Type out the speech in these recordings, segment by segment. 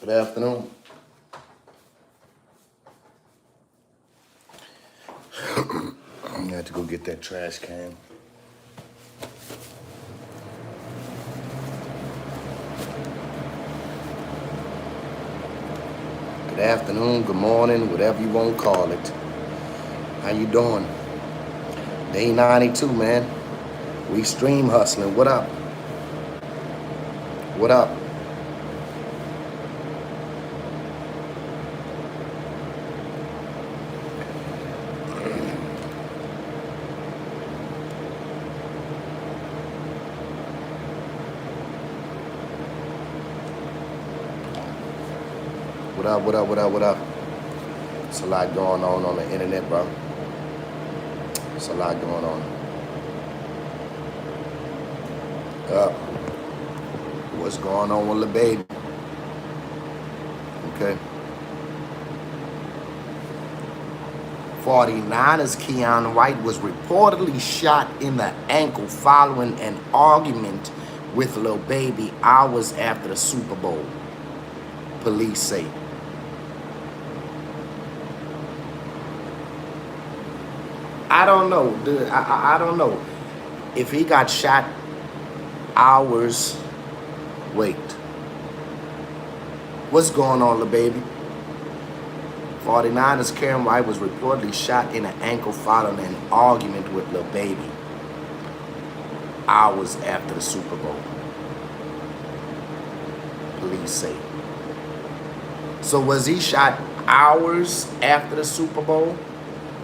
Good afternoon. I had to go get that trash can. Good afternoon, good morning, whatever you want to call it. How you doing? Day 92, man. We stream hustling. What up? What up? What up, what up, what up, what up? It's a lot going on the internet, bro. It's a lot going on. What's going on with the baby? Okay. 49ers Keon White was reportedly shot in the ankle following an argument with Lil Baby hours after the Super Bowl, police say. I don't know, dude. I don't know if he got shot hours. Wait. What's going on, Lil Baby? 49ers Keon White was reportedly shot in the ankle following an argument with Lil Baby hours after the Super Bowl, police say. So was he shot hours after the Super Bowl?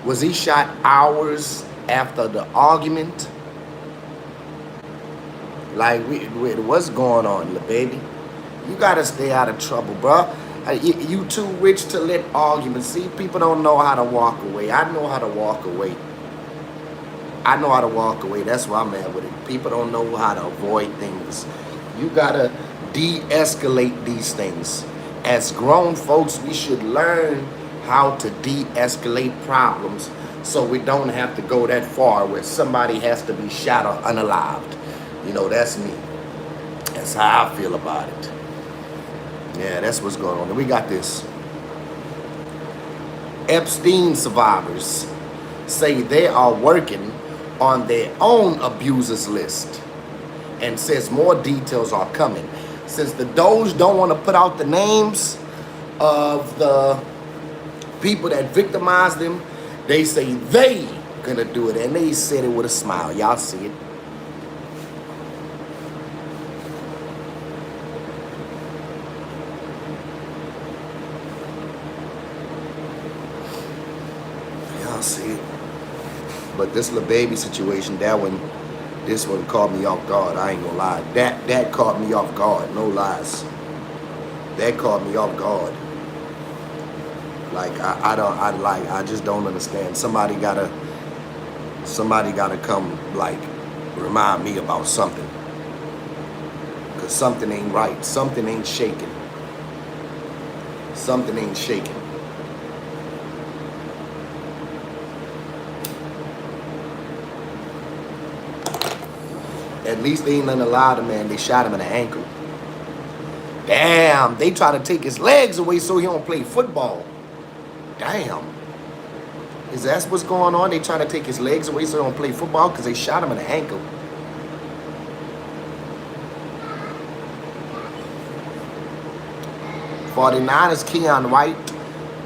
Was he shot hours after the argument? Like, what's going on, Lil Baby? You gotta stay out of trouble, bro. You too rich to let arguments. See, people don't know how to walk away. I know how to walk away. I know how to walk away. That's why I'm at with it. People don't know how to avoid things. You gotta de-escalate these things. As grown folks, we should learn how to de-escalate problems so we don't have to go that far where somebody has to be shot or unalived. You know, that's me. That's how I feel about it. Yeah, that's what's going on. We got this. Epstein survivors say they are working on their own abusers list and says more details are coming. Since the Doge don't want to put out the names of the people that victimized them, they say they gonna do it, and they said it with a smile. Y'all see it. Y'all see it. But this Lil Baby situation, this one caught me off guard. I ain't gonna lie. That caught me off guard. No lies. That caught me off guard. Like I just don't understand. Somebody gotta come, like, remind me about something. Cause something ain't right. Something ain't shaking. Something ain't shaking. At least they ain't nothing allowed him, man. They shot him in the ankle. Damn, they try to take his legs away so he don't play football. Damn. Is that what's going on? They try to take his legs away so he don't play football because they shot him in the ankle. '49ers Keon White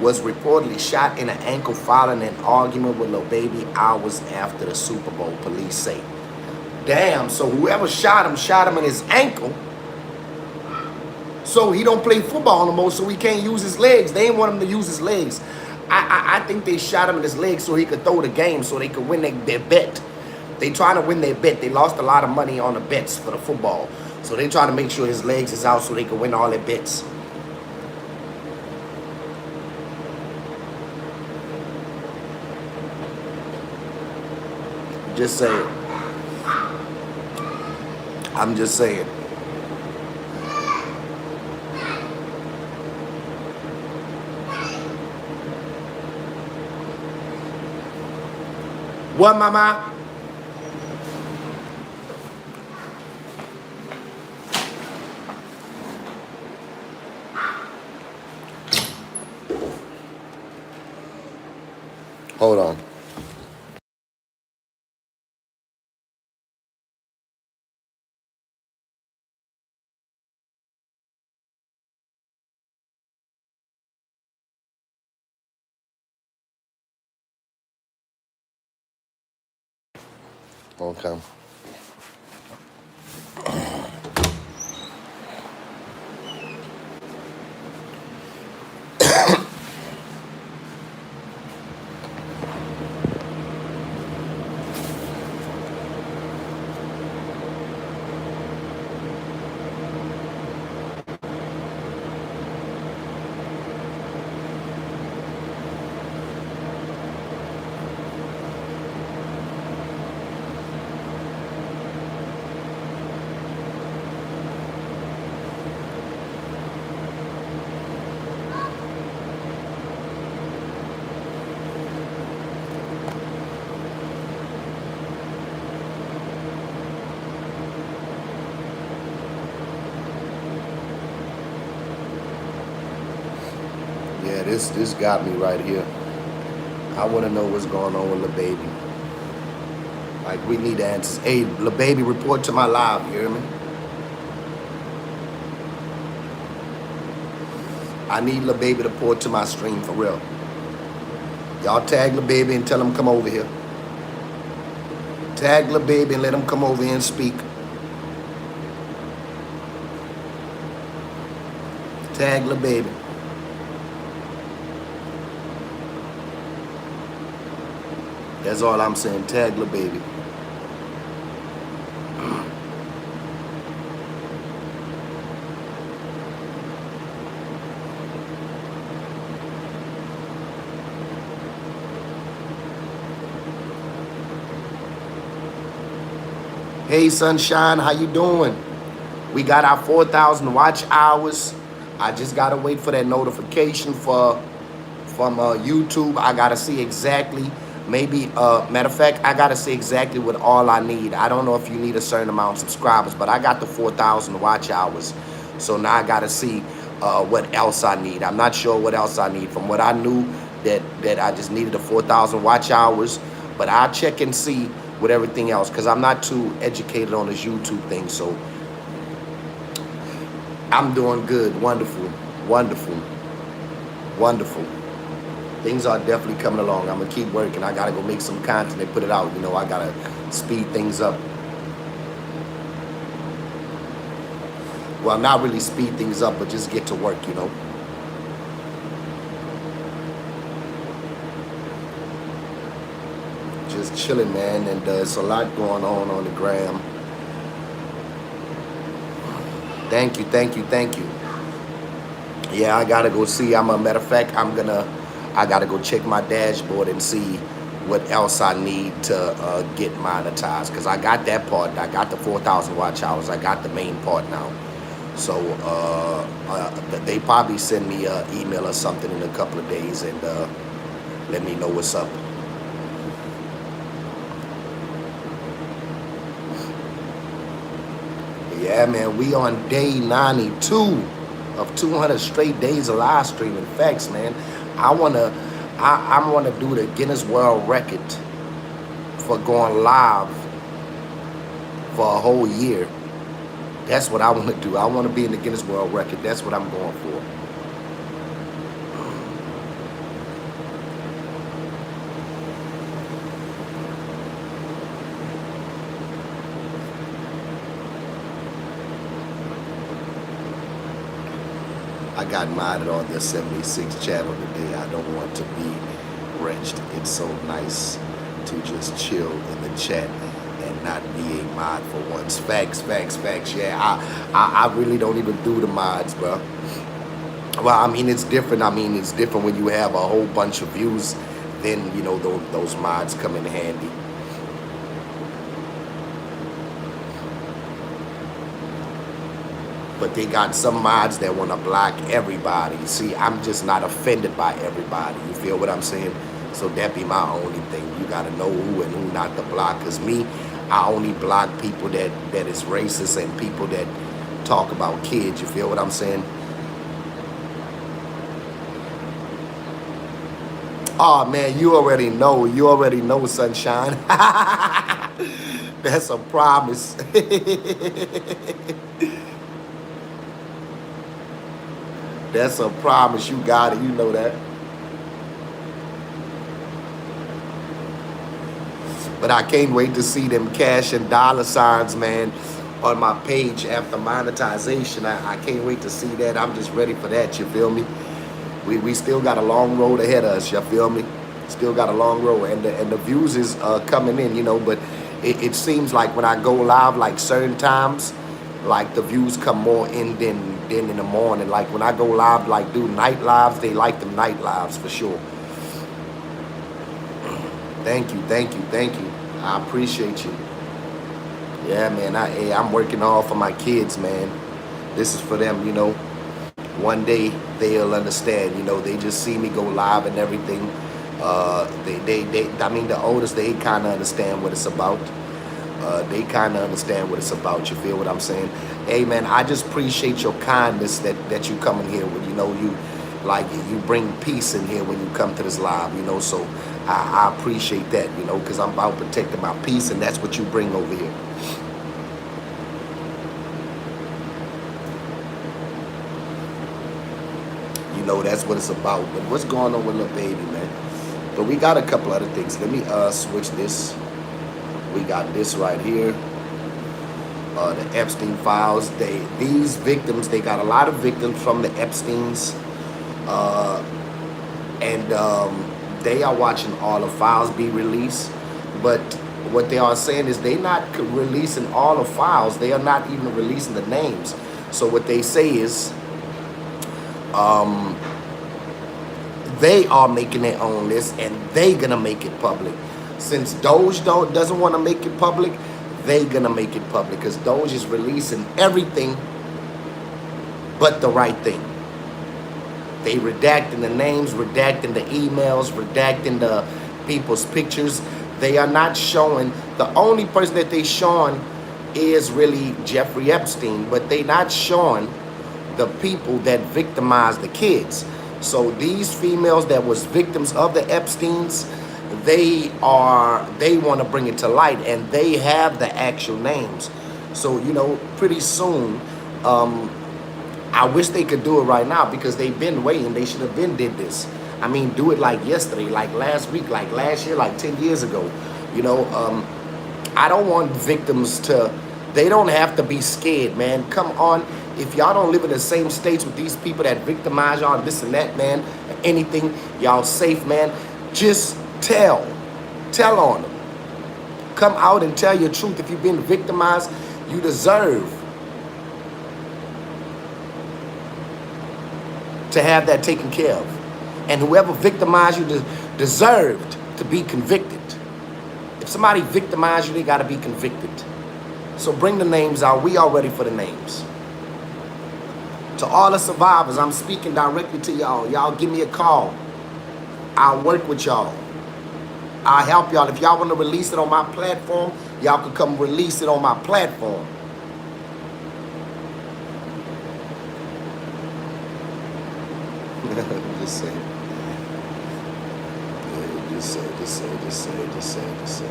was reportedly shot in the ankle following an argument with Lil Baby hours after the Super Bowl, police say. Damn, so whoever shot him in his ankle, so he don't play football no more, so he can't use his legs. They ain't want him to use his legs. I think they shot him in his legs so he could throw the game, so they could win their bet. They trying to win their bet. They lost a lot of money on the bets for the football, so they trying to make sure his legs is out so they can win all their bets. Just saying. I'm just saying. What, mama? Hold on. Okay. Yeah, this got me right here. I want to know what's going on with the baby. Like, we need answers. Hey, the baby, report to my live. You hear me? I need the baby to report to my stream for real. Y'all tag the baby and tell him come over here. Tag the baby and let him come over here and speak. Tag the baby. That's all I'm saying. Tag the baby. Hey, Sunshine, how you doing? We got our 4,000 watch hours. I just gotta wait for that notification from YouTube. I gotta see exactly. Maybe matter of fact, I gotta see exactly what all I need. I don't know if you need a certain amount of subscribers, but I got the 4,000 watch hours. So now I gotta see what else I need. I'm not sure what else I need. From what I knew, that I just needed the 4,000 watch hours, but I'll check and see with everything else, because I'm not too educated on this YouTube thing. So I'm doing good. Wonderful, wonderful, wonderful. Things are definitely coming along. I'm gonna keep working. I gotta go make some content and put it out. You know, I gotta speed things up. Well, not really speed things up, but just get to work, you know. Just chilling, man, and there's a lot going on the gram. Thank you, thank you, thank you. Yeah, I gotta go see. Matter of fact, I gotta go check my dashboard and see what else I need to get monetized, because I got that part. I got the 4,000 watch hours. I got the main part now. So they probably send me an email or something in a couple of days and let me know what's up. Yeah, man, we on day 92 of 200 straight days of live streaming. Facts, man. I wanna do the Guinness World Record for going live for a whole year. That's what I want to do. I want to be in the Guinness World Record. That's what I'm going for. I got modded on the 76 channel today. I don't want to be wrenched. It's so nice to just chill in the chat and not be a mod for once. Facts, facts, facts. Yeah, I really don't even do the mods, bro. Well, I mean, it's different. I mean, it's different when you have a whole bunch of views. Then, you know, those mods come in handy. But they got some mods that want to block everybody. See, I'm just not offended by everybody. You feel what I'm saying? So that be my only thing. You got to know who and who not to block. Because me, I only block people that is racist and people that talk about kids. You feel what I'm saying? Oh man, you already know. You already know, sunshine. That's a promise. That's a promise. You got it. You know that. But I can't wait to see them cash and dollar signs, man, on my page after monetization. I can't wait to see that. I'm just ready for that. You feel me? We still got a long road ahead of us. You feel me? Still got a long road, and the views is coming in, you know. But it seems like when I go live, like certain times, like the views come more in than in the morning. Like when I go live, like do night lives, they like the night lives for sure. Thank you, thank you, thank you. I appreciate you. Yeah, man. I'm working hard for my kids, man. This is for them, you know. One day they'll understand, you know. They just see me go live and everything. I mean, the oldest, they kind of understand what it's about. They kind of understand what it's about. You feel what I'm saying? Hey, man, I just appreciate your kindness that you come in here with. You know, you bring peace in here when you come to this live. You know, so I appreciate that. You know, because I'm about protecting my peace, and that's what you bring over here. You know, that's what it's about. But what's going on with little baby, man? But we got a couple other things. Let me switch this. We got this right here. The Epstein files. These victims, they got a lot of victims from the Epsteins, and they are watching all the files be released. But what they are saying is they're not releasing all the files. They are not even releasing the names. So what they say is they are making their own list, and they gonna make it public. Since Doge doesn't want to make it public, they gonna make it public, because Doge is releasing everything but the right thing. They redacting the names, redacting the emails, redacting the people's pictures. They are not showing. The only person that they showing is really Jeffrey Epstein, but they not showing the people that victimized the kids. So these females that was victims of the Epsteins, they want to bring it to light, and they have the actual names. So, you know, pretty soon, I wish they could do it right now, because they've been waiting. They should have been did this. I mean, do it like yesterday, like last week, like last year, like 10 years ago. You know, I don't want victims to, they don't have to be scared, man. Come on. If y'all don't live in the same states with these people that victimize y'all, this and that, man, anything, y'all safe, man, just tell on them. Come out and tell your truth. If you've been victimized, you deserve to have that taken care of. And whoever victimized you deserved to be convicted. If somebody victimized you, they got to be convicted. So bring the names out. We are ready for the names. To all the survivors, I'm speaking directly to y'all. Y'all give me a call. I'll work with y'all. I'll help y'all. If y'all want to release it on my platform, y'all can come release it on my platform. Just say. Yeah, just say.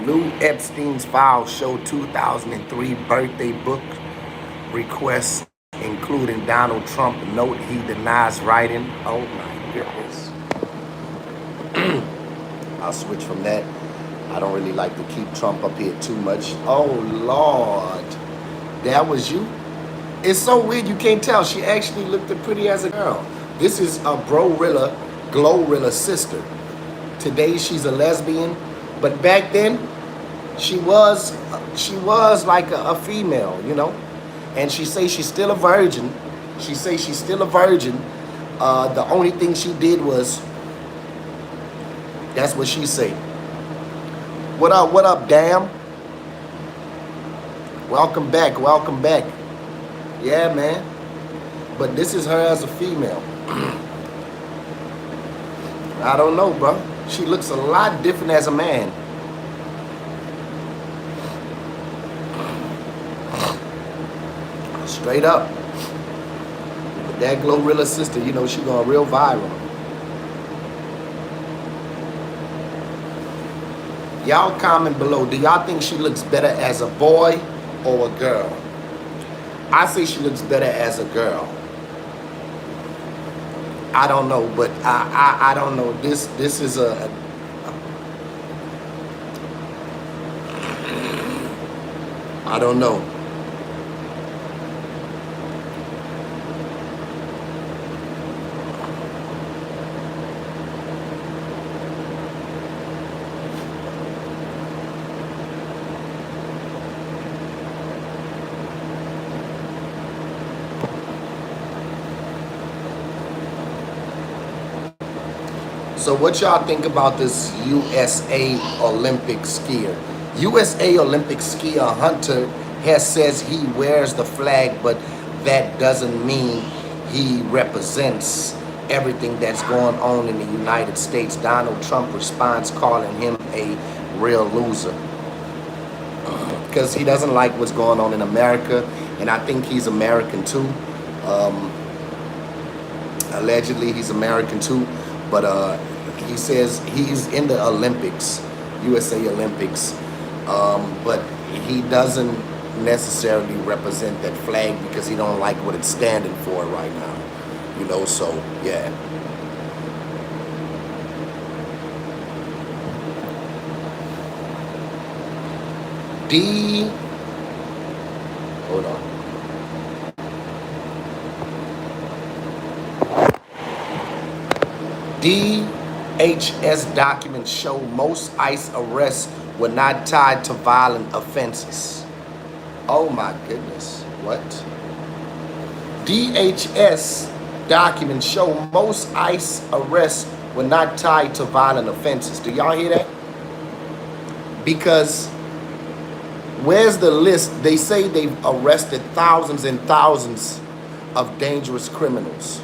New Epstein's files show 2003 birthday book requests, including Donald Trump note he denies writing. Oh my goodness. I'll switch from that. I don't really like to keep Trump up here too much. Oh Lord, that was you? It's so weird you can't tell. She actually looked pretty as a girl. This is a Bro-Rilla, Glorilla sister. Today she's a lesbian, but back then she was like a female, you know. And she say she's still a virgin. She say she's still a virgin. The only thing she did was, that's what she say. What up, damn? Welcome back. Yeah, man. But this is her as a female. I don't know, bro. She looks a lot different as a man. Straight up. That Glorilla sister, you know, she going real viral. Y'all comment below. Do y'all think she looks better as a boy or a girl? I say she looks better as a girl. I don't know, but I don't know. This is a I don't know. So what y'all think about this USA Olympic skier? USA Olympic skier Hunter has says he wears the flag, but that doesn't mean he represents everything that's going on in the United States. Donald Trump responds calling him a real loser because he doesn't like what's going on in America, and I think he's American too. Allegedly he's American too, but he says he's in the Olympics, USA Olympics, but he doesn't necessarily represent that flag because he don't like what it's standing for right now, you know. So yeah. Hold on. DHS documents show most ICE arrests were not tied to violent offenses. Oh my goodness, what? DHS documents show most ICE arrests were not tied to violent offenses. Do y'all hear that? Because where's the list? They say they've arrested thousands and thousands of dangerous criminals.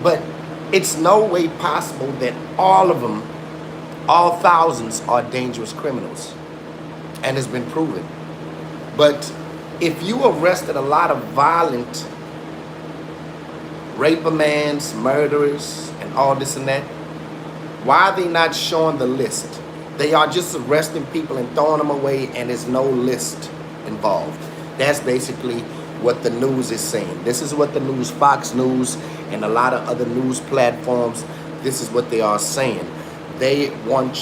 But it's no way possible that all of them, all thousands, are dangerous criminals. And it's been proven. But if you arrested a lot of violent rape-a-mans, murderers, and all this and that, why are they not showing the list? They are just arresting people and throwing them away, and there's no list involved. That's basically what the news is saying. This is what the news, Fox News, and a lot of other news platforms, this is what they are saying. They want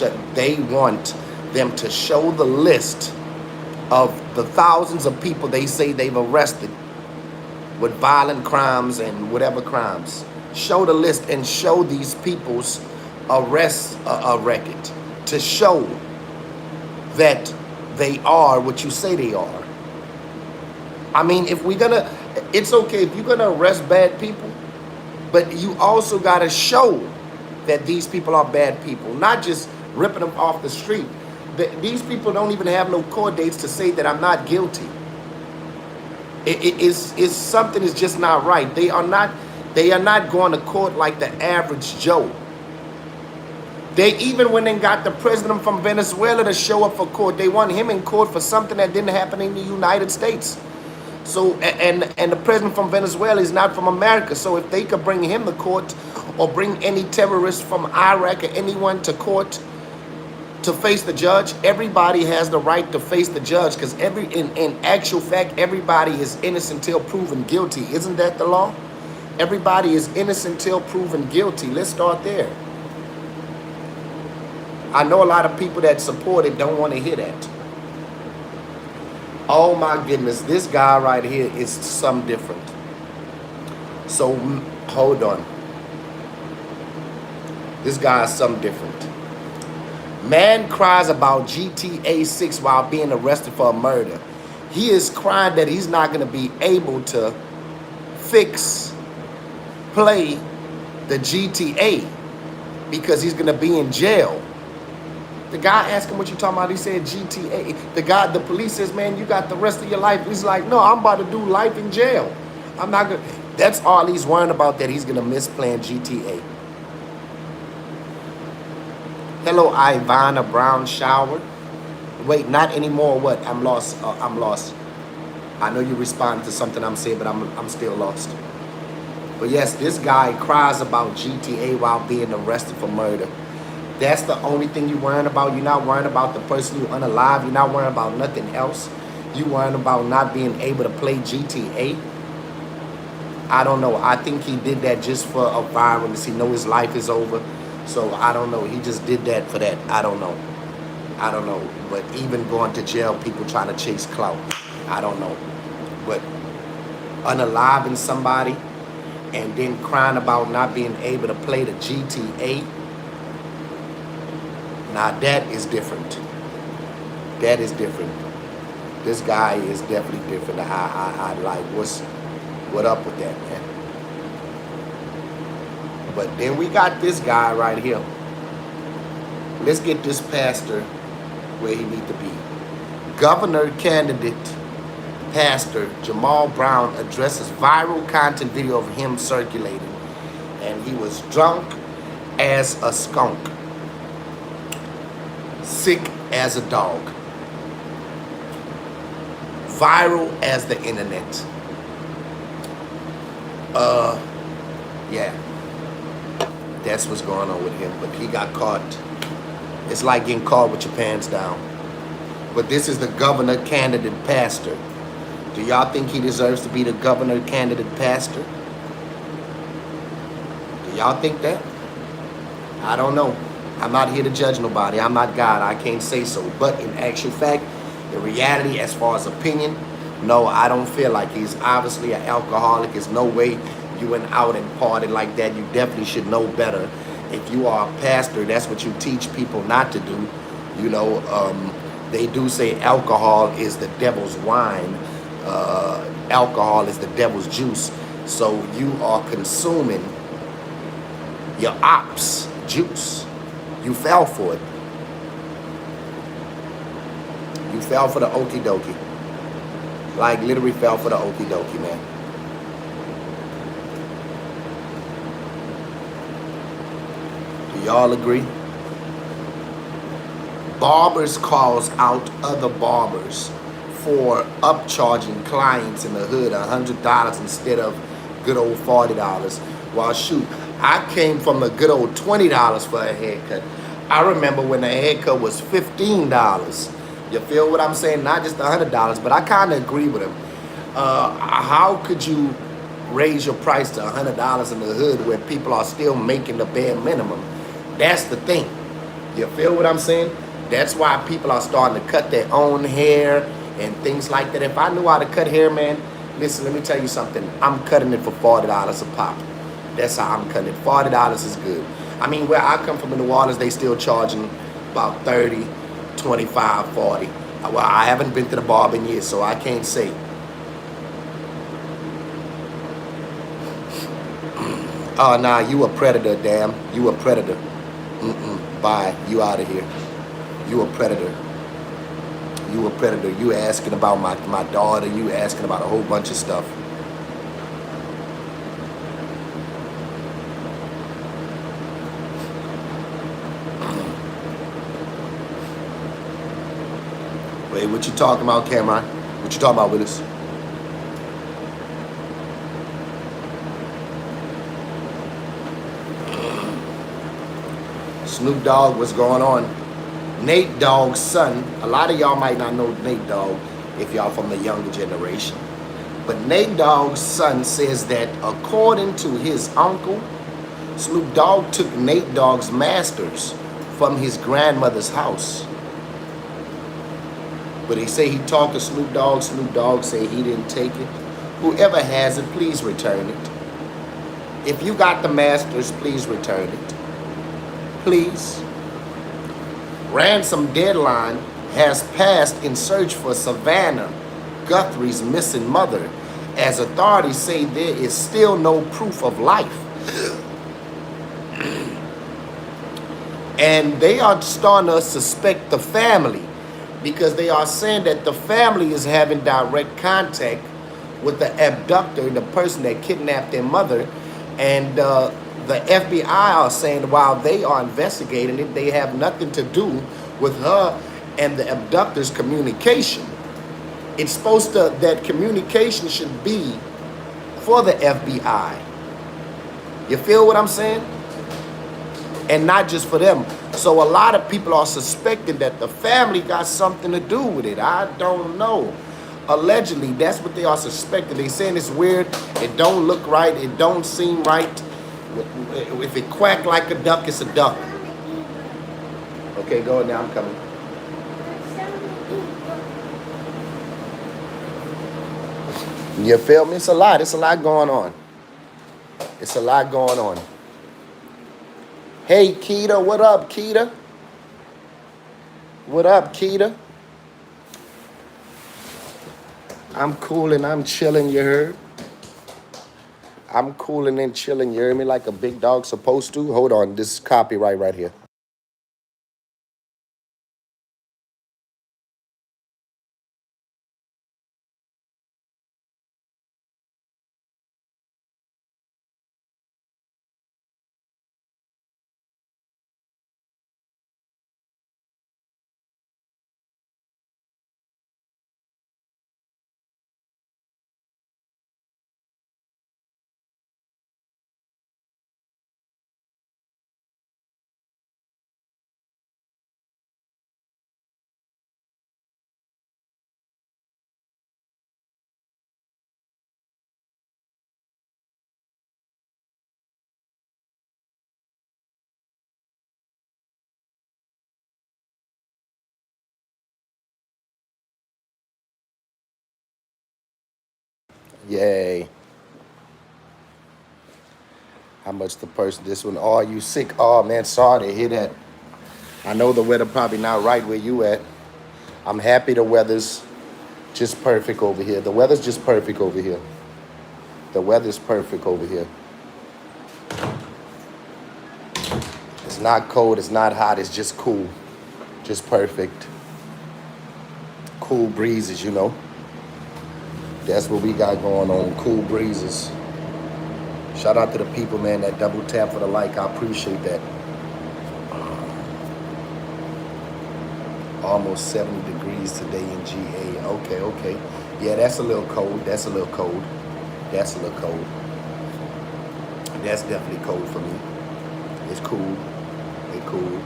them to show the list of the thousands of people they say they've arrested with violent crimes and whatever crimes. Show the list and show these people's arrest record to show that they are what you say they are. I mean, if we're gonna, it's okay if you're gonna arrest bad people, but you also gotta show that these people are bad people, not just ripping them off the street. These people don't even have no court dates to say that I'm not guilty. It's something is just not right. They are not going to court like the average Joe. They even when they got the president from Venezuela to show up for court, they want him in court for something that didn't happen in the United States. So, and the president from Venezuela is not from America. So if they could bring him to court or bring any terrorist from Iraq or anyone to court to face the judge, everybody has the right to face the judge because in actual fact, everybody is innocent till proven guilty. Isn't that the law? Everybody is innocent till proven guilty. Let's start there. I know a lot of people that support it don't want to hear that. Oh my goodness, this guy right here is something different. So, hold on. This guy is something different. Man cries about GTA 6 while being arrested for a murder. He is crying that he's not going to be able to play the GTA because he's going to be in jail. The guy asked him what you talking about. He said GTA. The police says, man, you got the rest of your life. He's like, no, I'm about to do life in jail. I'm not going to. That's all he's worrying about, that he's going to miss playing GTA. Hello, Ivana Brown Shower. Wait, not anymore. What? I'm lost. I know you responded to something I'm saying, but I'm still lost. But yes, this guy cries about GTA while being arrested for murder. That's the only thing you're worrying about. You're not worrying about the person you unalive. You're not worrying about nothing else. You worrying about not being able to play GTA. I don't know. I think he did that just for a virus. He know his life is over. So I don't know. He just did that for that. I don't know. I don't know. But even going to jail, people trying to chase clout. I don't know. But unaliving somebody and then crying about not being able to play the GTA. Now that is different. That is different. This guy is definitely different. I like what up with that, man. But then we got this guy right here. Let's get this pastor where he need to be. Governor candidate pastor Jamal Brown addresses viral content video of him circulating, and he was drunk as a skunk, sick as a dog, viral as the internet. Yeah, that's what's going on with him. But he got caught. It's like getting caught with your pants down. But this is the governor candidate pastor. Do y'all think he deserves to be the governor candidate pastor? Do y'all think that? I don't know. I'm not here to judge nobody. I'm not God. I can't say so. But in actual fact, in reality, as far as opinion, no, I don't feel like he's obviously an alcoholic. There's no way you went out and partied like that. You definitely should know better. If you are a pastor, that's what you teach people not to do. You know, they do say alcohol is the devil's wine. Alcohol is the devil's juice. So you are consuming your ops juice. You fell for it. You fell for the okie dokie. Like literally fell for the okie dokie, man. Do y'all agree? Barbers calls out other barbers for upcharging clients in the hood $100 instead of good old $40. Well, shoot, I came from a good old $20 for a haircut. I remember when a haircut was $15. You feel what I'm saying? Not just $100, but I kind of agree with him. How could you raise your price to $100 in the hood where people are still making the bare minimum? That's the thing. You feel what I'm saying? That's why people are starting to cut their own hair and things like that. If I knew how to cut hair, man, listen, let me tell you something. I'm cutting it for $40 a pop. That's how I'm cutting it. $40 is good. I mean, where I come from in New Orleans, they still charging about 30, 25, 40. Well, I haven't been to the barber in years, so I can't say. Oh, nah, you a predator, damn. You a predator. Bye. You out of here. You a predator. You a predator. You asking about my daughter. You asking about a whole bunch of stuff. Wait, what you talking about, Cameron? What you talking about, Willis? Snoop Dogg, what's going on? Nate Dogg's son, a lot of y'all might not know Nate Dogg if y'all from the younger generation. But Nate Dogg's son says that according to his uncle, Snoop Dogg took Nate Dogg's masters from his grandmother's house. But he say he talked to Snoop Dogg. Snoop Dogg say he didn't take it. Whoever has it, please return it. If you got the masters, please return it. Please. Ransom deadline has passed in search for Savannah Guthrie's missing mother, as authorities say there is still no proof of life. And they are starting to suspect the family, because they are saying that the family is having direct contact with the abductor, the person that kidnapped their mother. And the FBI are saying while they are investigating it, they have nothing to do with her and the abductor's communication. It's supposed to, that communication should be for the FBI. You feel what I'm saying? And not just for them. So a lot of people are suspecting that the family got something to do with it. I don't know. Allegedly, that's what they are suspecting. They saying it's weird. It don't look right. It don't seem right. If it quack like a duck, it's a duck. Okay, go ahead now. I'm coming. You feel me? It's a lot. It's a lot going on. It's a lot going on. Hey, Keita. What up, Keita? What up, Keita? I'm cooling. I'm chilling, you heard? I'm cooling and chilling, you hear me? Like a big dog supposed to. Hold on. This is copyright right here. Yay. How much the person, this one, oh, you sick? Oh, man, sorry to hear that. I know the weather probably not right where you at. I'm happy the weather's just perfect over here. The weather's just perfect over here. The weather's perfect over here. It's not cold, it's not hot, it's just cool. Just perfect. Cool breezes, you know. That's what we got going on, cool breezes. Shout out to the people, man, that double tap for the like. I appreciate that. Almost 70 degrees today in GA. Okay, okay. Yeah, that's a little cold. That's a little cold. That's a little cold. That's definitely cold for me. It's cool. It's cool.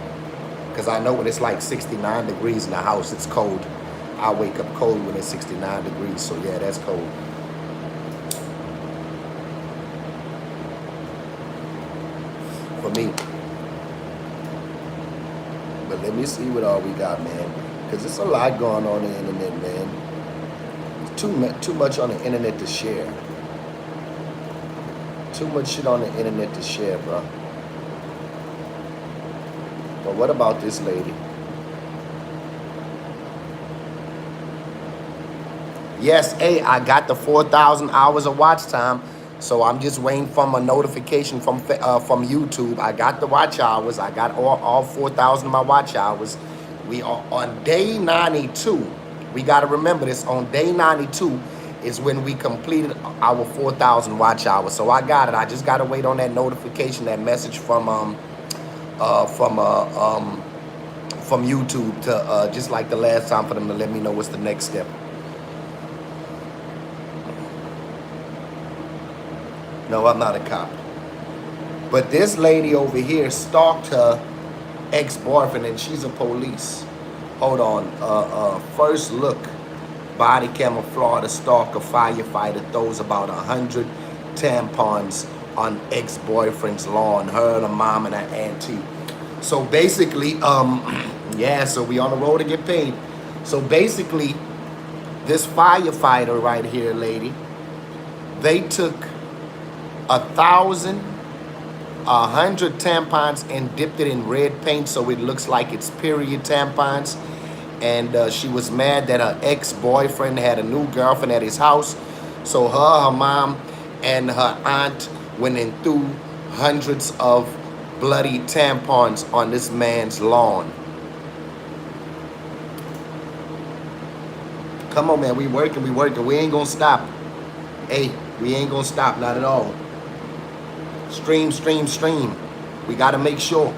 Because I know when it's like 69 degrees in the house, it's cold. I wake up cold when it's 69 degrees. So yeah, that's cold. For me. But let me see what all we got, man. Because there's a lot going on the internet, man. Too much on the internet to share. Too much shit on the internet to share, bro. But what about this lady? Yes, hey, I got the 4,000 hours of watch time. So I'm just waiting for a notification from YouTube. I got the watch hours. I got all 4,000 of my watch hours. We are on day 92. We got to remember this. On day 92 is when we completed our 4,000 watch hours. So I got it. I just got to wait on that notification, that message from YouTube to just like the last time, for them to let me know what's the next step. No, I'm not a cop. But this lady over here stalked her ex-boyfriend, and she's a police. Hold on. First look. Body camera Florida stalker firefighter throws about 100 tampons on ex-boyfriend's lawn. Her and her mom and her auntie. So basically, yeah, so we on the road to get paid. So basically, this firefighter right here, lady, they took 100 tampons and dipped it in red paint so it looks like it's period tampons. And she was mad that her ex-boyfriend had a new girlfriend at his house. So her mom, and her aunt went and threw hundreds of bloody tampons on this man's lawn. Come on, man, we working. We ain't gonna stop. Hey, we ain't gonna stop, not at all. Stream. We gotta make sure.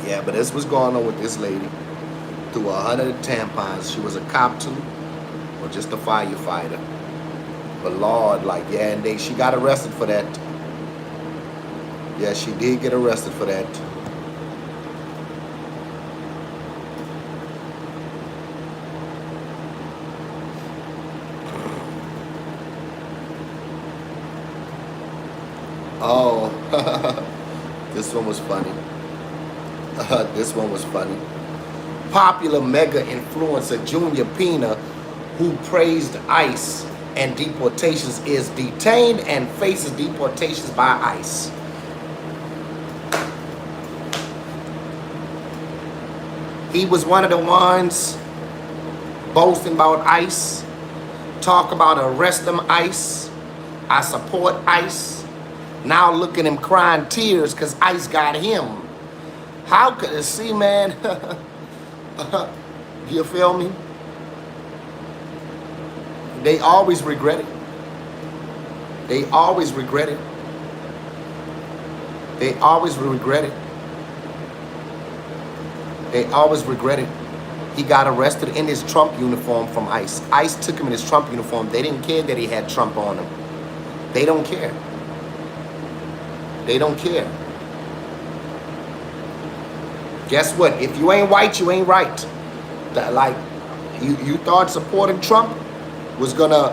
Yeah, but this was going on with this lady. Through 100 tampons. She was a cop too, or just a firefighter. But Lord, like, yeah, and she got arrested for that. Yeah, she did get arrested for that. Oh, this one was funny. This one was funny. Popular mega influencer Junior Pena, who praised ICE and deportations, is detained and faces deportations by ICE. He was one of the ones boasting about ICE, talk about arrest them ICE, I support ICE. Now look at him crying tears because ICE got him. How could it see, man? You feel me? They always regret it. They always regret it. They always regret it. They always regret it. He got arrested in his Trump uniform from ICE. ICE took him in his Trump uniform. They didn't care that he had Trump on him. They don't care. They don't care. Guess what? If you ain't white, you ain't right. Like, you thought supporting Trump was gonna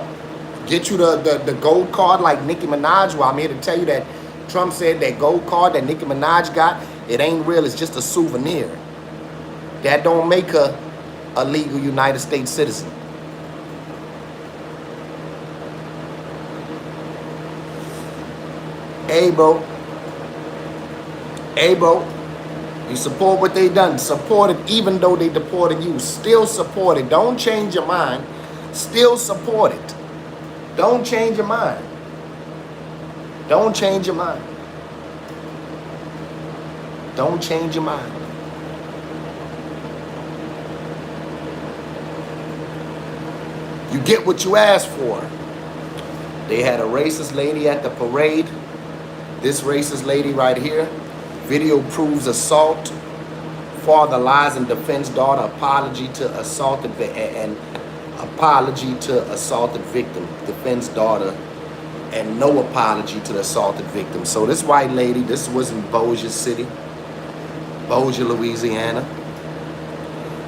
get you the gold card like Nicki Minaj? Well, I'm here to tell you that Trump said that gold card that Nicki Minaj got, it ain't real, it's just a souvenir. That don't make her a legal United States citizen. Hey, bro. Hey, bro. You support what they done. Support it even though they deported you. Still support it. Don't change your mind. Still support it. Don't change your mind. Don't change your mind. Don't change your mind. You get what you asked for. They had a racist lady at the parade. This racist lady right here. Video proves assault. Father lies and defends daughter. Apology to assaulted and apology to assaulted victim. Defends daughter and no apology to the assaulted victim. So this white lady, this was in Bossier City, Bossier, Louisiana.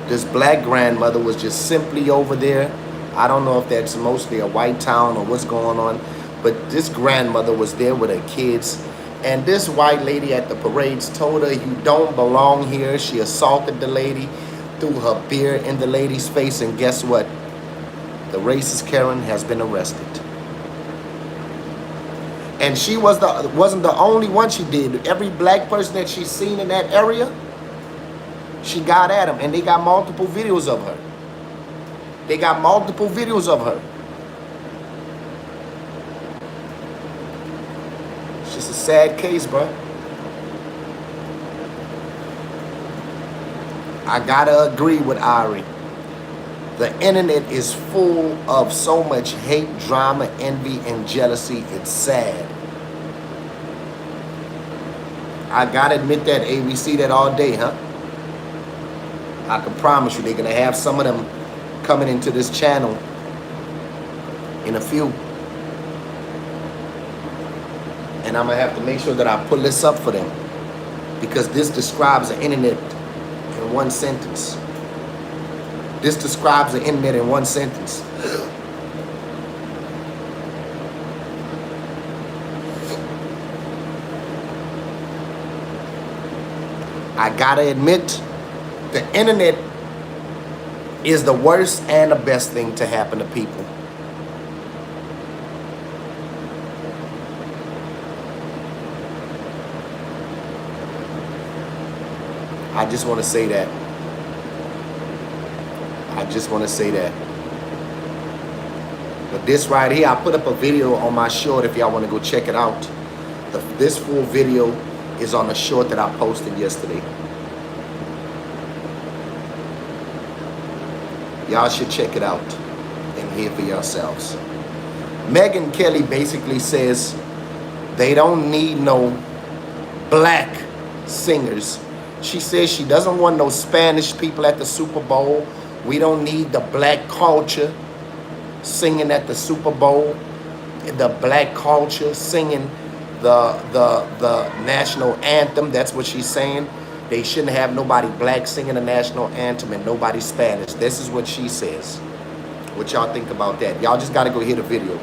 This black grandmother was just simply over there. I don't know if that's mostly a white town or what's going on, but this grandmother was there with her kids. And this white lady at the parades told her, you don't belong here. She assaulted the lady, threw her beer in the lady's face, and guess what? The racist Karen has been arrested. And she wasn't the only one she did. Every black person that she's seen in that area, she got at him. And they got multiple videos of her. They got multiple videos of her. It's just a sad case, bro. I gotta agree with Ari. The internet is full of so much hate, drama, envy, and jealousy. It's sad. I gotta admit that, hey, we see that all day, huh? I can promise you they're gonna have some of them coming into this channel in a few. And I'm gonna have to make sure that I pull this up for them, because this describes the internet in one sentence. This describes the internet in one sentence. I gotta admit, the internet is the worst and the best thing to happen to people. I just want to say that. I just want to say that. But this right here, I put up a video on my short if y'all want to go check it out. This full video is on the short that I posted yesterday. Y'all should check it out and hear for yourselves. Megyn Kelly basically says they don't need no black singers. She says she doesn't want no Spanish people at the Super Bowl. We don't need the black culture singing at the Super Bowl. The black culture singing the national anthem. That's what she's saying. They shouldn't have nobody black singing the national anthem and nobody Spanish. This is what she says. What y'all think about that? Y'all just got to go hear the video.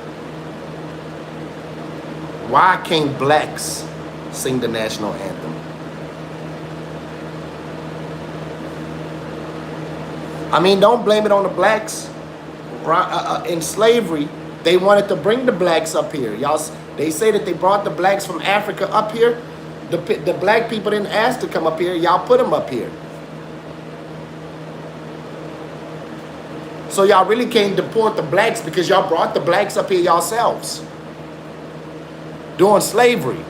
Why can't blacks sing the national anthem? I mean, don't blame it on the blacks. In slavery, they wanted to bring the blacks up here. Y'all, they say that they brought the blacks from Africa up here. The black people didn't ask to come up here. Y'all put them up here. So y'all really can't deport the blacks because y'all brought the blacks up here yourselves during slavery.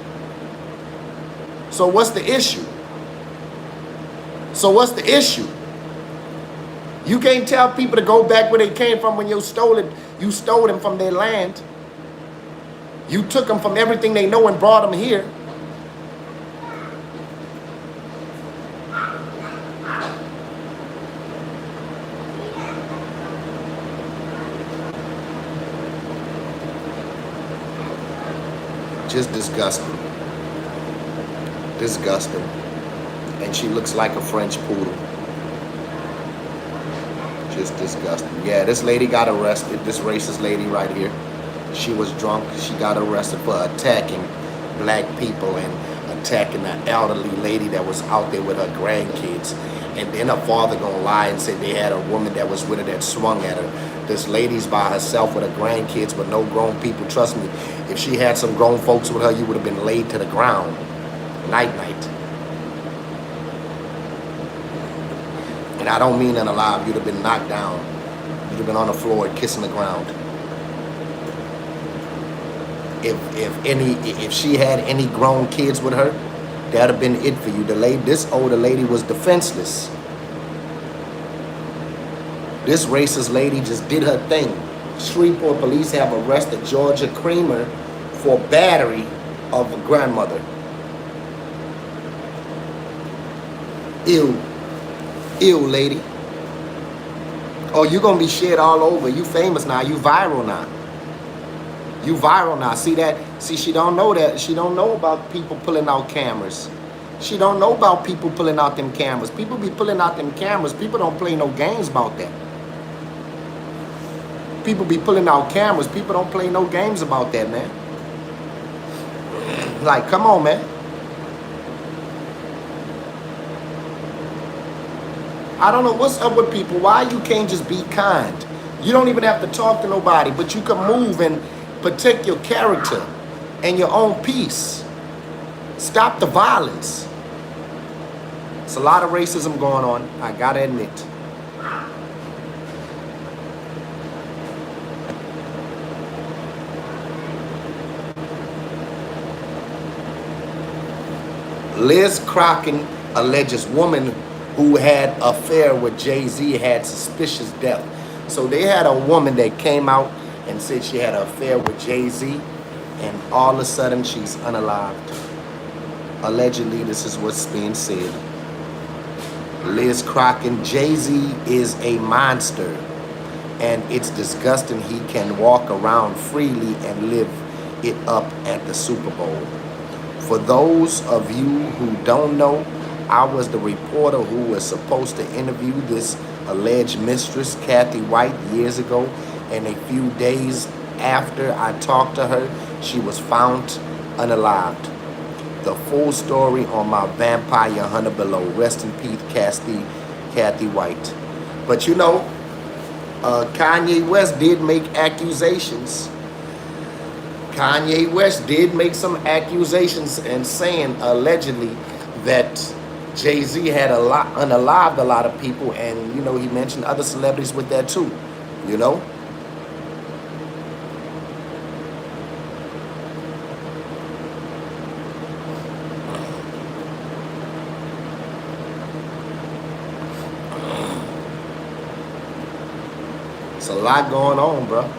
So what's the issue? So what's the issue? You can't tell people to go back where they came from when you stole it. You stole them from their land. You took them from everything they know and brought them here. Just disgusting. Disgusting. And she looks like a French poodle. Just disgusting. Yeah, this lady got arrested. This racist lady right here. She was drunk. She got arrested for attacking black people and attacking an elderly lady that was out there with her grandkids. And then her father gonna lie and say they had a woman that was with her that swung at her. This lady's by herself with her grandkids with no grown people. Trust me, if she had some grown folks with her, you would have been laid to the ground. Night. And I don't mean unalive. You'd have been knocked down. You'd have been on the floor kissing the ground. If she had any grown kids with her, that'd have been it for you. This older lady was defenseless. This racist lady just did her thing. Shreveport police have arrested Georgia Creamer for battery of a grandmother. Ew, lady. Oh, you're gonna be shared all over. You famous now. You viral now. You viral now. See that? See, she don't know that. She don't know about people pulling out cameras. She don't know about people pulling out them cameras. People be pulling out them cameras. People don't play no games about that. People be pulling out cameras. People don't play no games about that, man. Like, come on, man. I don't know what's up with people. Why you can't just be kind? You don't even have to talk to nobody, but you can move and protect your character and your own peace. Stop the violence. It's a lot of racism going on, I gotta admit. Liz Crocken alleges woman who had affair with Jay-Z had suspicious death. So they had a woman that came out and said she had an affair with Jay-Z, and all of a sudden she's unalived. Allegedly, this is what's being said. Liz Crocken, Jay-Z is a monster, and it's disgusting he can walk around freely and live it up at the Super Bowl. For those of you who don't know, I was the reporter who was supposed to interview this alleged mistress, Kathy White, years ago, and a few days after I talked to her, she was found unalived. The full story on my Vampire Hunter below. Rest in peace, Kathy White. But you know, Kanye West did make accusations. Kanye West did make some accusations and saying allegedly that Jay-Z had unalived a lot of people, and you know, he mentioned other celebrities with that too, you know. It's a lot going on, bro.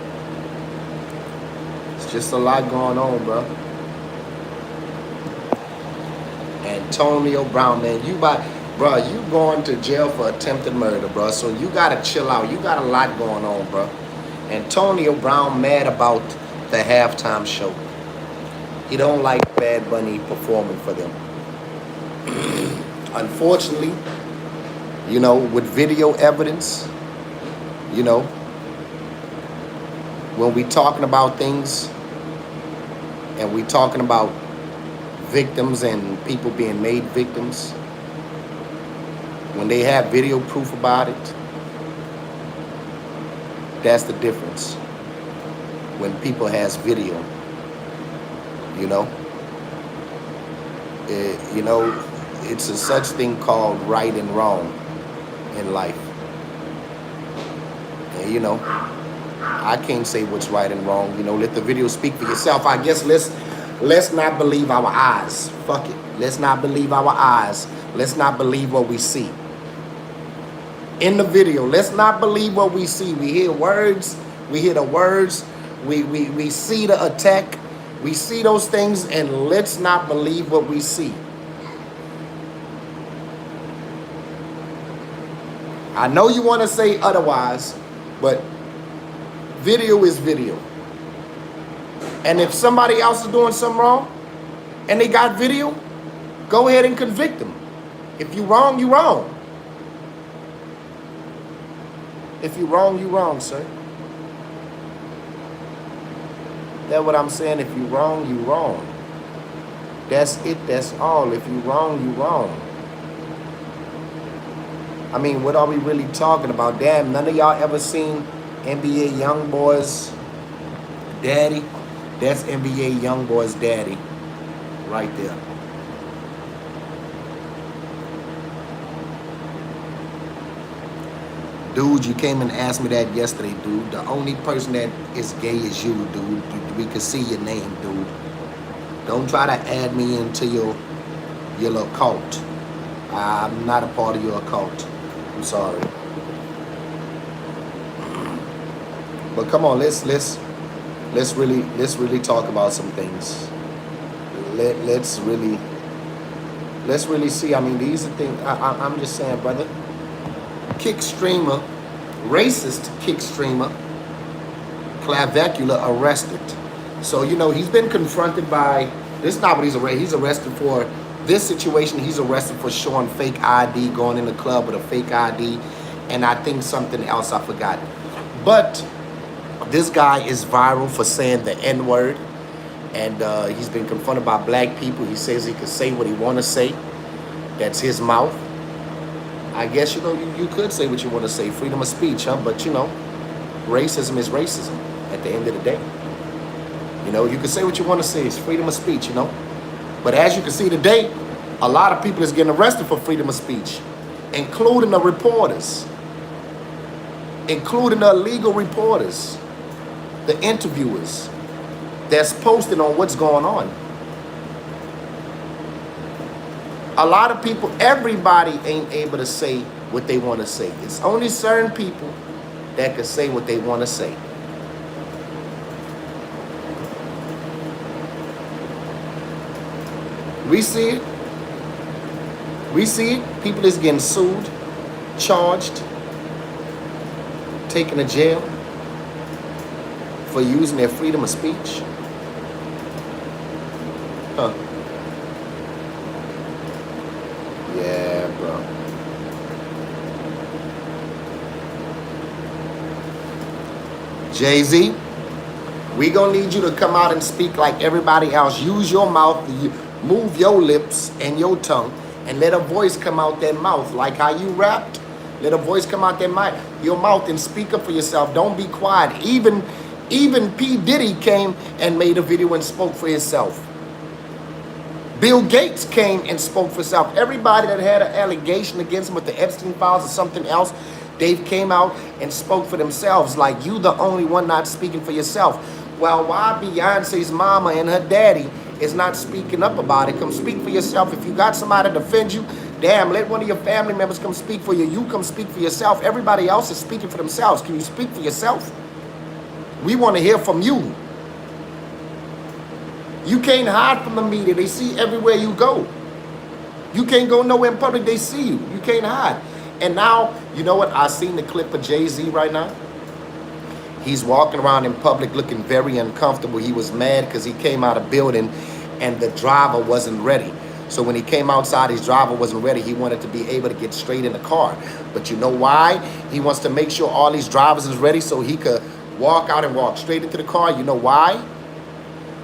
It's just a lot going on, bro. Antonio Brown, man, Bro, you going to jail for attempted murder, bro. So you gotta chill out. You got a lot going on, bro. Antonio Brown mad about the halftime show. He don't like Bad Bunny performing for them. Unfortunately, you know, with video evidence, you know, when we talking about things and we talking about victims and people being made victims, when they have video proof about it, that's the difference. When people has video, you know, it's a such thing called right and wrong in life. And, you know, I can't say what's right and wrong. You know, let the video speak for yourself. I guess let's not believe our eyes. Fuck it. Let's not believe our eyes. Let's not believe what we see. In the video, let's not believe what we see. We hear words. We hear the words. We see the attack. We see those things, and let's not believe what we see. I know you want to say otherwise, but video is video. And if somebody else is doing something wrong and they got video, go ahead and convict them. If you wrong, you wrong. If you wrong, you wrong, sir. That's what I'm saying. If you wrong, you wrong. That's it. That's all. If you wrong, you wrong. I mean, what are we really talking about? Damn, none of y'all ever seen NBA YoungBoy's daddy? That's NBA YoungBoy's daddy right there. Dude, you came and asked me that yesterday, dude. The only person that is gay is you, dude. We can see your name, dude. Don't try to add me into your little cult. I'm not a part of your cult. I'm sorry. But come on, let's really talk about some things. Let's really see. I mean, these are things. I'm just saying, brother. Kick streamer, racist kick streamer, Clavecula arrested. So, you know, he's been confronted by, this is not what he's arrested. He's arrested for this situation. He's arrested for showing fake ID, going in the club with a fake ID, and I think something else I forgot. But this guy is viral for saying the N-word, and he's been confronted by black people. He says he can say what he want to say. That's his mouth. I guess, you know, you could say what you want to say, freedom of speech, huh? But, you know, racism is racism at the end of the day. You know, you can say what you want to say. It's freedom of speech, you know. But as you can see today, a lot of people is getting arrested for freedom of speech, including the reporters, including the illegal reporters, the interviewers that's posting on what's going on. A lot of people, everybody ain't able to say what they want to say. It's only certain people that can say what they want to say. We see it. We see it. People is getting sued, charged, taken to jail for using their freedom of speech. Huh. Yeah, bro. Jay-Z, we gonna need you to come out and speak like everybody else. Use your mouth, move your lips and your tongue, and let a voice come out that mouth. Like how you rapped, let a voice come out that your mouth and speak up for yourself. Don't be quiet. Even P. Diddy came and made a video and spoke for himself. Bill Gates came and spoke for himself. Everybody that had an allegation against him with the Epstein files or something else, they came out and spoke for themselves. Like, you the only one not speaking for yourself. Well, why Beyonce's mama and her daddy is not speaking up about it? Come speak for yourself. If you got somebody to defend you, damn, let one of your family members come speak for you. You come speak for yourself. Everybody else is speaking for themselves. Can you speak for yourself? We want to hear from you. You can't hide from the media. They see everywhere you go. You can't go nowhere in public. They see you. You can't hide. And now, you know what? I seen the clip of Jay-Z right now. He's walking around in public looking very uncomfortable. He was mad because he came out of building and the driver wasn't ready. So when he came outside, his driver wasn't ready. He wanted to be able to get straight in the car. But you know why? He wants to make sure all these drivers is ready so he could walk out and walk straight into the car. You know why?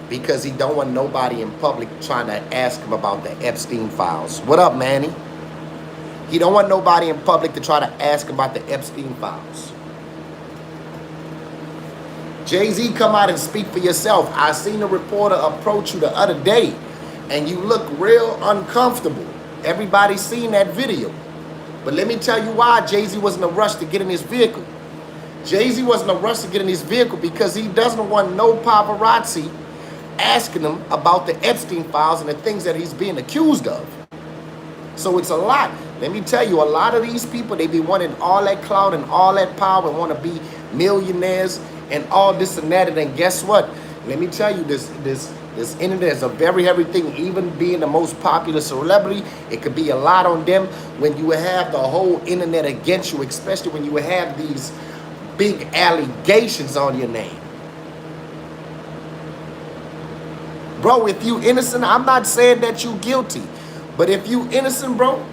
Because he don't want nobody in public trying to ask him about the Epstein files. What up, Manny? He don't want nobody in public to try to ask him about the Epstein files. Jay-Z, come out and speak for yourself. I seen a reporter approach you the other day, and you look real uncomfortable. Everybody's seen that video. But let me tell you why Jay-Z wasn't in a rush to get in his vehicle. Jay-Z wasn't in a rush to get in his vehicle because he doesn't want no paparazzi asking him about the Epstein files and the things that he's being accused of. So it's a lot. Let me tell you, a lot of these people, they be wanting all that clout and all that power and want to be millionaires and all this and that. And then guess what? Let me tell you, this internet is a very heavy thing. Even being the most popular celebrity, it could be a lot on them when you have the whole internet against you, especially when you have these big allegations on your name. Bro, if you innocent, I'm not saying that you guilty, but if you innocent, bro,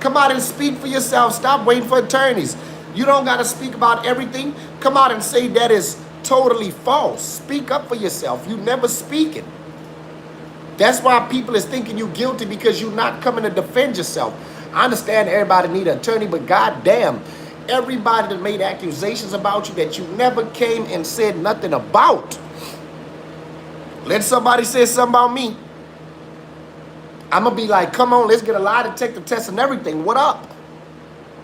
come out and speak for yourself. Stop waiting for attorneys. You don't got to speak about everything. Come out and say that is totally false. Speak up for yourself. You never speaking. That's why people is thinking you guilty, because you're not coming to defend yourself. I understand everybody need an attorney, but goddamn, everybody that made accusations about you that you never came and said nothing about. Let somebody say something about me, I'm going to be like, come on, let's get a lie detector test and everything. What up?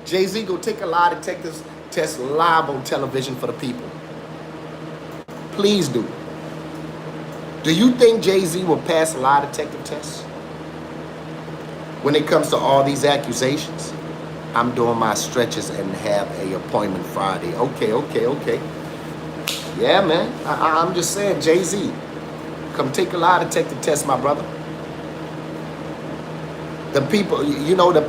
Jay-Z go take a lie detector test live on television for the people. Please do. Do you think Jay-Z will pass a lie detector test when it comes to all these accusations? I'm doing my stretches and have an appointment Friday. Okay. Yeah, man. I'm just saying, Jay-Z, come take a lie detector test, my brother. The people, you wanted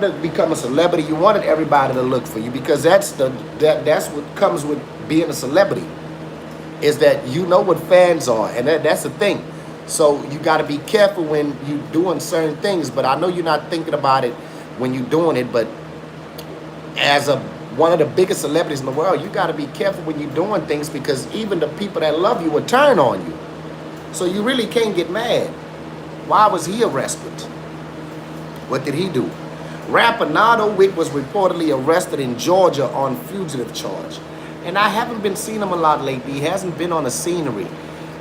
to become a celebrity. You wanted everybody to look for you, because that's what comes with being a celebrity, is that you know what fans are, and that's the thing. So you got to be careful when you're doing certain things. But I know you're not thinking about it when you're doing it. But as one of the biggest celebrities in the world, you got to be careful when you're doing things, because even the people that love you will turn on you. So you really can't get mad. Why was he arrested? What did he do? Rapper Nardo Wick was reportedly arrested in Georgia on fugitive charge. And I haven't been seeing him a lot lately. He hasn't been on the scenery.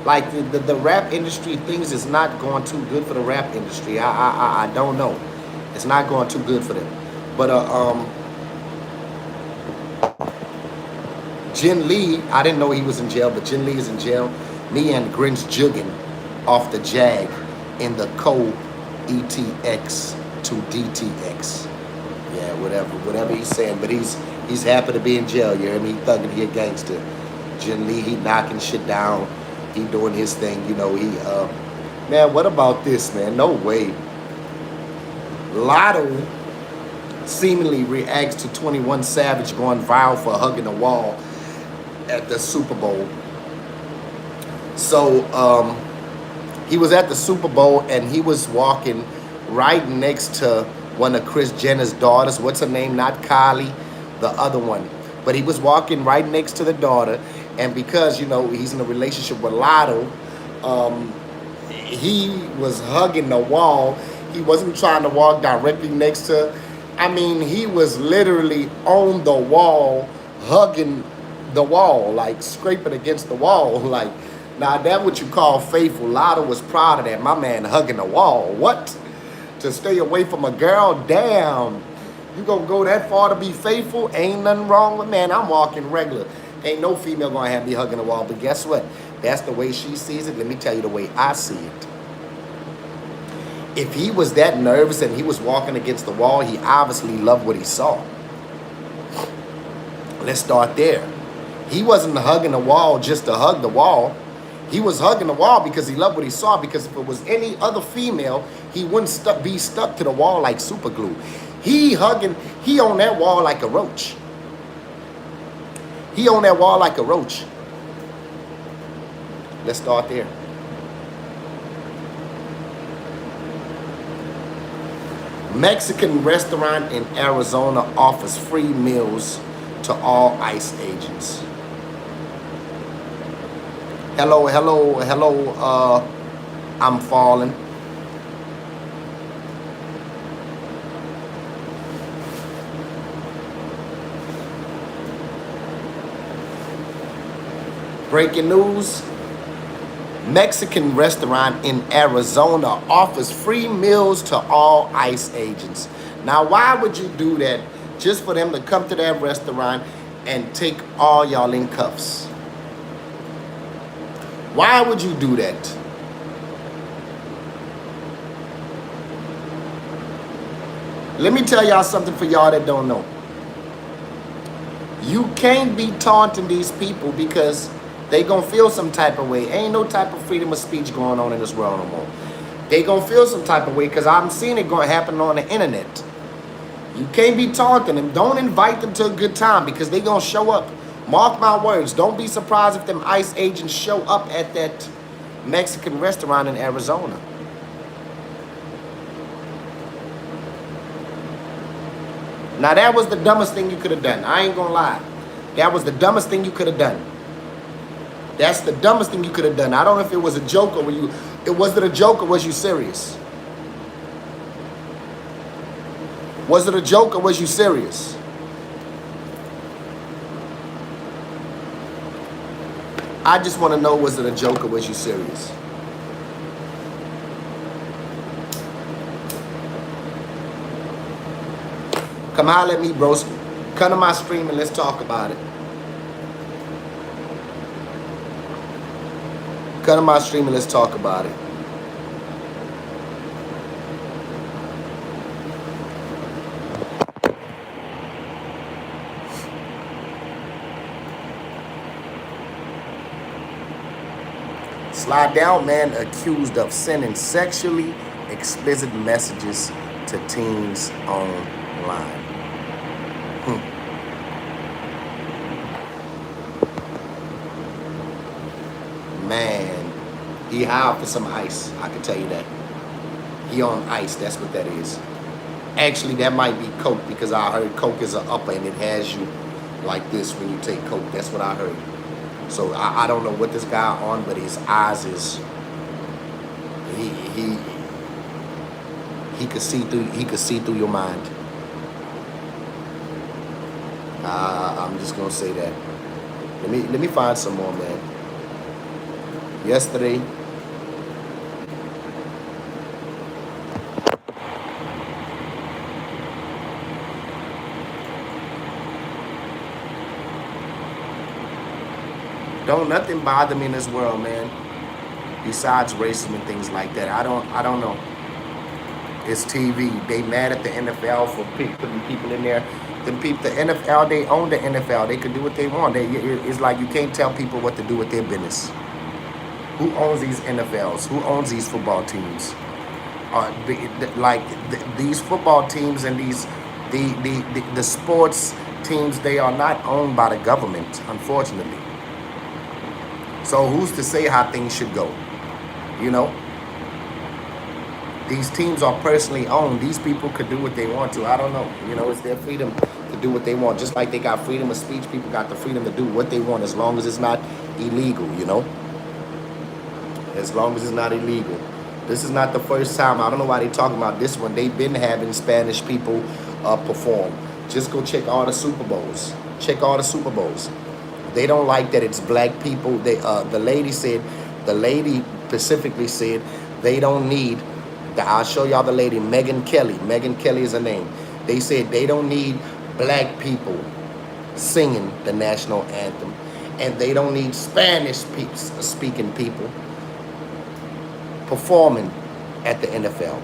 Like the rap industry, things is not going too good for the rap industry. I don't know. It's not going too good for them. But Jin Lee, I didn't know he was in jail, but Jin Lee is in jail. Me and Grinch jugging off the Jag in the ETX to DTX. Yeah, whatever he's saying, but he's happy to be in jail. You hear me? He thugging, he a gangster. Jin Lee, he knocking shit down. He doing his thing, man, what about this, man? No way. Lotto seemingly reacts to 21 Savage going viral for hugging a wall at the Super Bowl. So, he was at the Super Bowl and he was walking right next to one of Kris Jenner's daughters. What's her name? Not Kylie, the other one. But he was walking right next to the daughter. And because, he's in a relationship with Lotto, he was hugging the wall. He wasn't trying to walk directly next to her. I mean, he was literally on the wall, hugging the wall, like scraping against the wall. Like, now that what you call faithful. Lotto was proud of that. My man hugging the wall. What? To stay away from a girl? Damn. You gonna go that far to be faithful? Ain't nothing wrong with, man, I'm walking regular. Ain't no female gonna have me hugging the wall. But guess what? That's the way she sees it. Let me tell you the way I see it. If he was that nervous and he was walking against the wall, he obviously loved what he saw. Let's start there. He wasn't hugging the wall just to hug the wall. He was hugging the wall because he loved what he saw, because if it was any other female, he wouldn't be stuck to the wall like super glue. He on that wall like a roach. He on that wall like a roach. Let's start there. Mexican restaurant in Arizona offers free meals to all ICE agents. Hello, I'm falling. Breaking news. Mexican restaurant in Arizona offers free meals to all ICE agents. Now, why would you do that just for them to come to that restaurant and take all y'all in cuffs? Why would you do that? Let me tell y'all something for y'all that don't know. You can't be taunting these people because they gonna feel some type of way. Ain't no type of freedom of speech going on in this world no more. They gonna feel some type of way because I'm seeing it going to happen on the internet. You can't be taunting them. Don't invite them to a good time because they gonna show up. Mark my words. Don't be surprised if them ICE agents show up at that Mexican restaurant in Arizona. Now that was the dumbest thing you could have done. I ain't gonna lie. That was the dumbest thing you could have done. That's the dumbest thing you could have done. I don't know if it was a joke or was it a joke or was you serious? Was it a joke or was you serious? I just want to know, was it a joke or was you serious? Come holler at me, broski. Come to my stream and let's talk about it. Come to my stream and let's talk about it. Slide down man accused of sending sexually explicit messages to teens online. Man, he high for some ice. I can tell you that. He on ice. That's what that is. Actually, that might be coke because I heard coke is an upper and it has you like this when you take coke. That's what I heard. So I don't know what this guy on, but his eyes is he could see through your mind. I'm just gonna say that. Let me find some more, man. Yesterday, don't nothing bother me in this world, man. Besides racism and things like that. I don't know. It's TV. They mad at the NFL for putting people in there. Them people, the NFL, they own the NFL. They can do what they want. It's like you can't tell people what to do with their business. Who owns these NFLs? Who owns these football teams? These football teams and the sports teams, they are not owned by the government, unfortunately. So who's to say how things should go? You know? These teams are personally owned. These people could do what they want to. I don't know. You know, it's their freedom to do what they want. Just like they got freedom of speech, people got the freedom to do what they want as long as it's not illegal, you know? As long as it's not illegal. This is not the first time. I don't know why they're talking about this one. They've been having Spanish people perform. Just go check all the Super Bowls. Check all the Super Bowls. They don't like that it's black people. The lady specifically said they don't need, I'll show y'all the lady, Megan Kelly. Megan Kelly is her name. They said they don't need black people singing the national anthem. And they don't need Spanish speaking people performing at the NFL.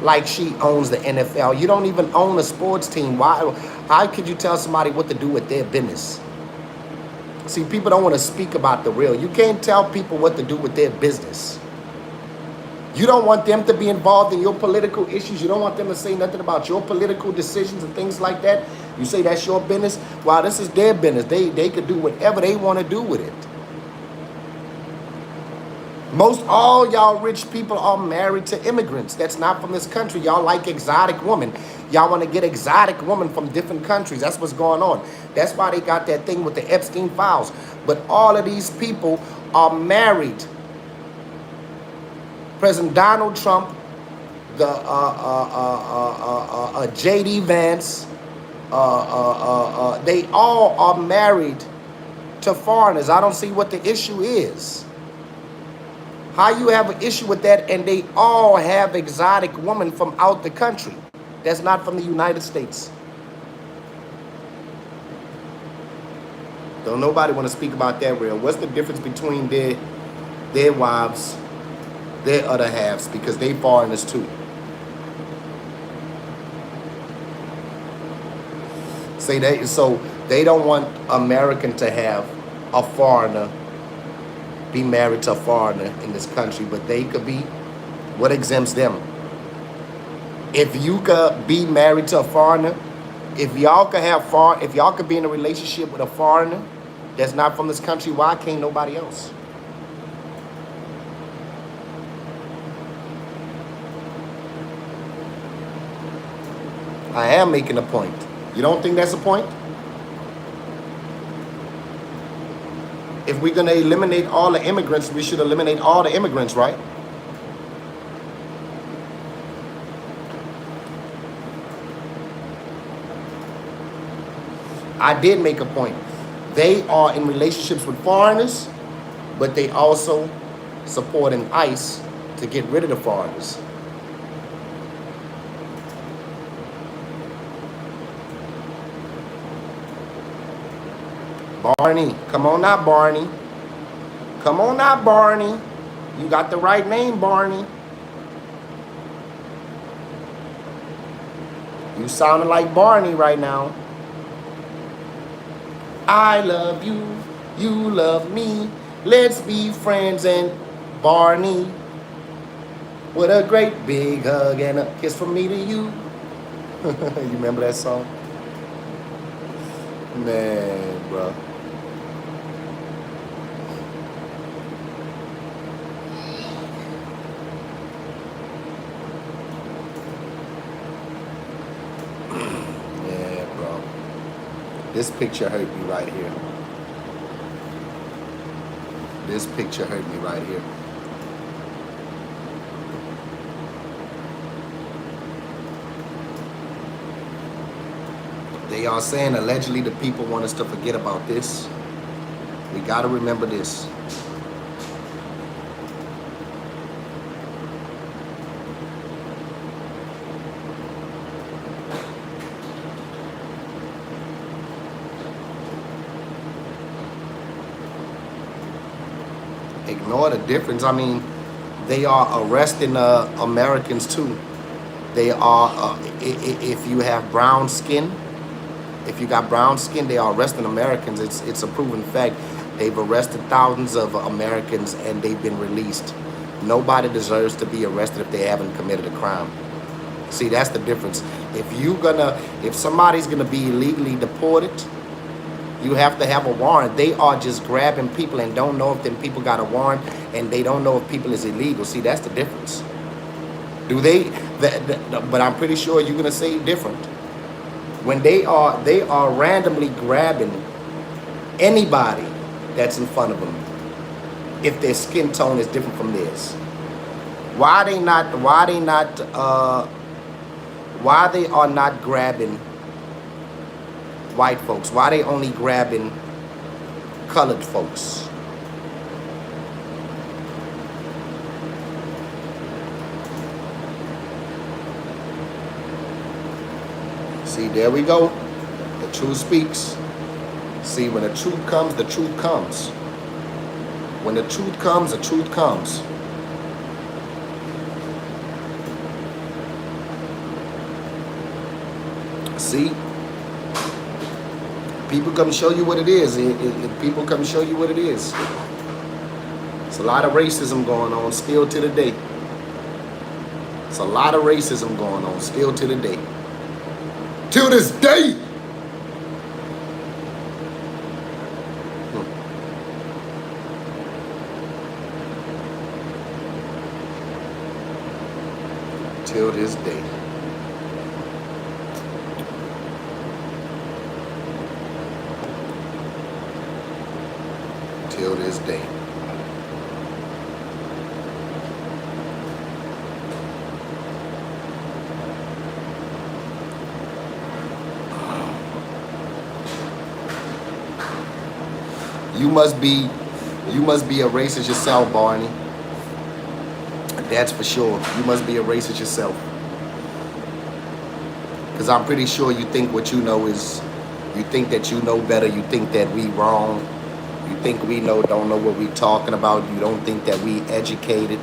Like she owns the NFL. You don't even own a sports team. Why? How could you tell somebody what to do with their business? See, people don't want to speak about the real. You can't tell people what to do with their business. You don't want them to be involved in your political issues. You don't want them to say nothing about your political decisions and things like that. You say that's your business. Well, this is their business. They could do whatever they want to do with it. Most all y'all rich people are married to immigrants that's not from this country. Y'all like exotic women. Y'all want to get exotic women from different countries. That's what's going on. That's why they got that thing with the Epstein files. But all of these people are married. President Donald Trump, the J.D. Vance, they all are married to foreigners. I don't see what the issue is. How you have an issue with that, and they all have exotic women from out the country that's not from the United States. Don't nobody want to speak about that real. What's the difference between their wives, their other halves, because they foreigners too? So they don't want American to have a foreigner be married to a foreigner in this country, but they could be. What exempts them? If you could be married to a foreigner, if y'all could be in a relationship with a foreigner that's not from this country, why can't nobody else? I am making a point. You don't think that's a point? If we're going to eliminate all the immigrants, we should eliminate all the immigrants, right? I did make a point. They are in relationships with foreigners, but they also supporting ICE to get rid of the foreigners. Barney, come on now, Barney. Come on now, Barney. You got the right name, Barney. You sounding like Barney right now. I love you, you love me. Let's be friends and Barney. What a great big hug and a kiss from me to you. You remember that song? Man, bro. This picture hurt me right here. This picture hurt me right here. They are saying allegedly the people want us to forget about this. We got to remember this. Ignore the difference. I mean, they are arresting Americans too. They are, if you have brown skin, if you got brown skin, they are arresting Americans. It's a proven fact. They've arrested thousands of Americans and they've been released. Nobody deserves to be arrested if they haven't committed a crime. See, that's the difference. If somebody's gonna be illegally deported, you have to have a warrant. They are just grabbing people and don't know if them people got a warrant, and they don't know if people is illegal. See, that's the difference. Do they? But I'm pretty sure you're gonna say different. When they are randomly grabbing anybody that's in front of them, if their skin tone is different from theirs. Why they are not grabbing white folks? Why they only grabbing colored folks? See, there we go. The truth speaks. See, when the truth comes, the truth comes. When the truth comes, the truth comes. See? People come show you what it is. People come show you what it is. It's a lot of racism going on still to the day. It's a lot of racism going on still to the day. Till this day. Till this day. Till this day. You must be a racist yourself, Barney. That's for sure. You must be a racist yourself. Because I'm pretty sure you think what you know is, you think that you know better. You think that we wrong. You think we don't know what we talking about. You don't think that we educated.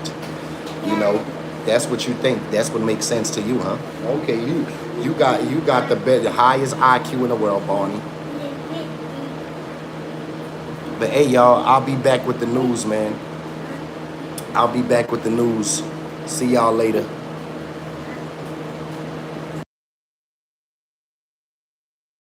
You know, that's what you think. That's what makes sense to you, huh? Okay, you got the highest IQ in the world, Barney. But hey, y'all, I'll be back with the news, man. I'll be back with the news. See y'all later.